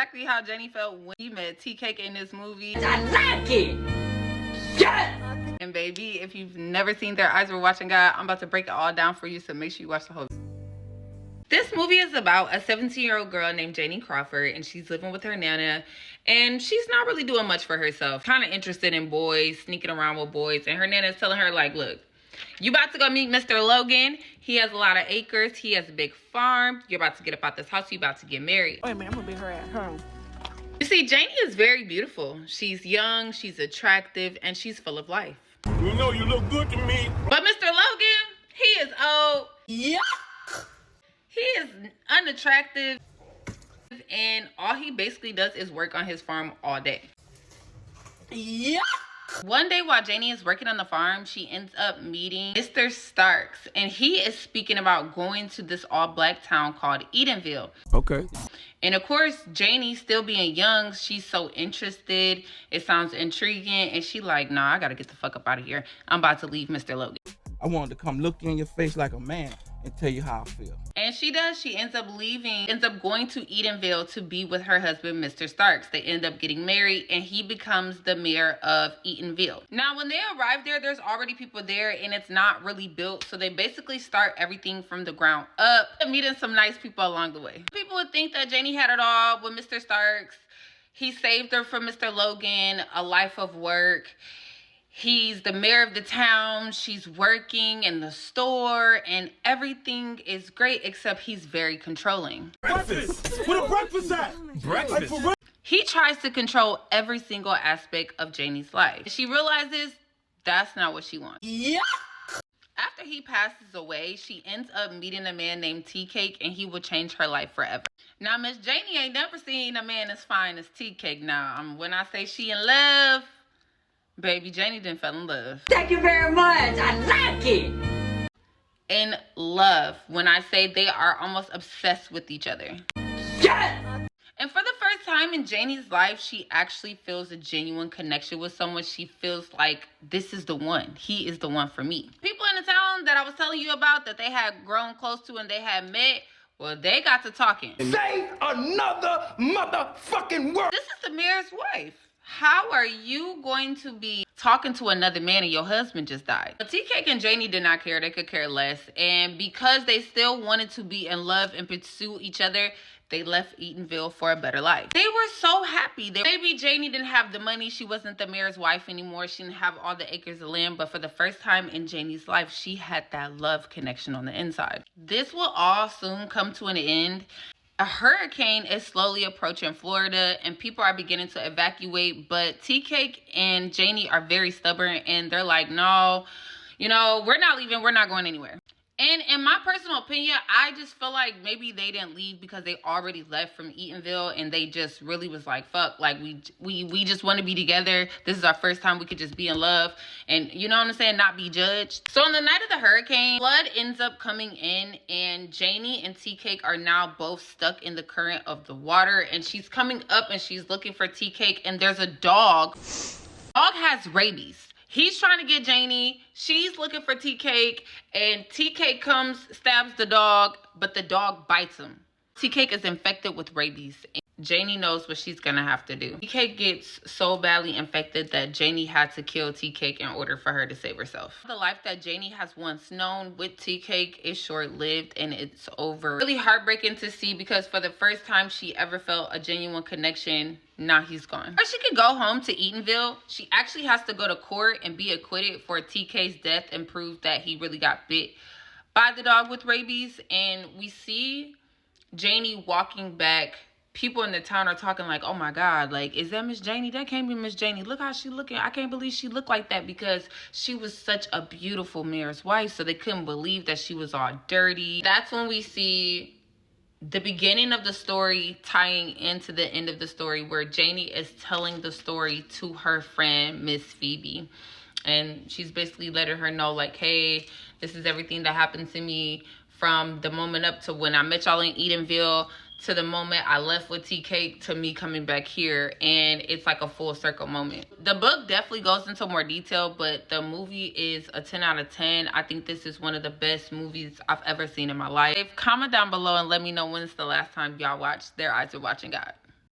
exactly how Jenny felt when he met T-Cake in this movie. I like it. Yes. And baby, if you've never seen Their Eyes Were Watching God, I'm about to break it all down for you, so make sure you watch the whole video. This movie is about a 17-year-old girl named Janie Crawford, and she's living with her nana, and she's not really doing much for herself. Kind of interested in boys, sneaking around with boys, and her nana is telling her, like, look, you about to go meet Mr. Logan. He has a lot of acres. He has a big farm. You're about to get up out this house. You're about to get married. Wait a minute, I'm gonna be her at home. You see, Janie is very beautiful. She's young, she's attractive, and she's full of life. You know you look good to me. But Mr. Logan, he is old. Yeah. He is unattractive, and all he basically does is work on his farm all day. Yeah. One day while Janie is working on the farm, she ends up meeting Mr. Starks, and he is speaking about going to this all-black town called Edenville. Okay. And of course, Janie, still being young, she's so interested. It sounds intriguing, and she like, nah, I gotta get the fuck up out of here. I'm about to leave Mr. Logan. I wanted to come look you in your face like a man and tell you how I feel. And she does. She ends up leaving, ends up going to Edenville to be with her husband, Mr. Starks. They end up getting married, and he becomes the mayor of Edenville. Now, when they arrive there, there's already people there, and it's not really built. So they basically start everything from the ground up, meeting some nice people along the way. People would think that Janie had it all with Mr. Starks. He saved her from Mr. Logan, a life of work. He's the mayor of the town. She's working in the store, and everything is great, except he's very controlling. Breakfast! Where the breakfast at? Breakfast? Like, He tries to control every single aspect of Janie's life. She realizes that's not what she wants. Yeah. After he passes away, she ends up meeting a man named T-Cake, and he will change her life forever. Now, Miss Janie ain't never seen a man as fine as T-Cake. Now, when I say she in love, baby, Janie didn't fall in love. Thank you very much. I like it. In love, when I say they are almost obsessed with each other. Yes. And for the first time in Janie's life, she actually feels a genuine connection with someone. She feels like this is the one. He is the one for me. People in the town that I was telling you about that they had grown close to and they had met, well, they got to talking. say another motherfucking word. This is the mayor's wife. How are you going to be talking to another man and your husband just died? But T-Cake and Janie did not care. They could care less. And because they still wanted to be in love and pursue each other, they left Edenville for a better life. They were so happy. Maybe Janie didn't have the money. She wasn't the mayor's wife anymore. She didn't have all the acres of land. But for the first time in Janie's life, she had that love connection on the inside. This will all soon come to an end. A hurricane is slowly approaching Florida, and people are beginning to evacuate, but T-Cake and Janie are very stubborn, and they're like, no, you know, we're not leaving. We're not going anywhere. And in my personal opinion, I just feel like maybe they didn't leave because they already left from Edenville, and they just really was like, fuck, like we just want to be together. This is our first time we could just be in love and, you know what I'm saying, not be judged. So on the night of the hurricane, flood ends up coming in, and Janie and T-Cake are now both stuck in the current of the water, and she's coming up and she's looking for T-Cake, and there's a dog. Dog has rabies. He's trying to get Janie. She's looking for T-Cake. And T-Cake comes, stabs the dog, but the dog bites him. T-Cake is infected with rabies. And Janie knows what she's going to have to do. T-Cake gets so badly infected that Janie had to kill T-Cake in order for her to save herself. The life that Janie has once known with T-Cake is short-lived, and it's over. Really heartbreaking to see, because for the first time she ever felt a genuine connection, now he's gone. Or she could go home to Edenville. She actually has to go to court and be acquitted for TK's death and prove that he really got bit by the dog with rabies. And we see Janie walking back. People in the town are talking like, oh my God, like, is that Miss Janie? That can't be Miss Janie. Look how she looking. I can't believe she looked like that, because she was such a beautiful mayor's wife. So they couldn't believe that she was all dirty. That's when we see the beginning of the story tying into the end of the story, where Janie is telling the story to her friend, Miss Phoebe. And she's basically letting her know, like, hey, this is everything that happened to me from the moment up to when I met y'all in Edenville, to the moment I left with T-Cake, to me coming back here. And it's like a full circle moment. The book definitely goes into more detail, but the movie is a 10 out of 10. I think this is one of the best movies I've ever seen in my life. Comment down below and let me know when's the last time y'all watched Their Eyes Were Watching God.